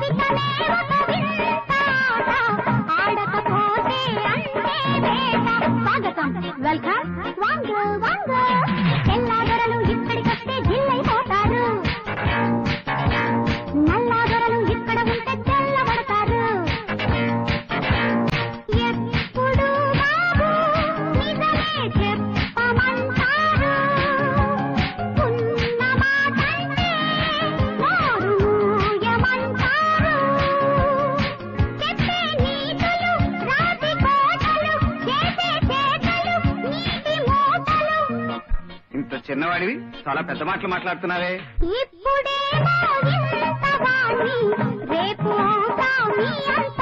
జీవితమే ఒక వింత ఆడకపోతే అంతే వేట. స్వాగతం, వెల్కమ్, వాంగో వాంగో. తెల్లాదొరలు ఇక్కడికొస్తే జిల్లైపోతారు, నల్లాదొరలు ఇక్కడ ఉంటే తెల్లబడతారు. ఎప్పుడు బాబు నిజమే చెప్పమంటారు, ఉన్న మాటంటే నోరు మూయమంటారు. చెప్పే నీతులు రాతి కోటలు, చేసే చేతలు నీటి మూటలు. ఇంత చిన్నవాడివి చాలా పెద్ద మాటలు మాట్లాడుతున్నావే. ఇప్పుడేమో ఇంత వాణ్ణి, రేపు అవుతా మీ అంత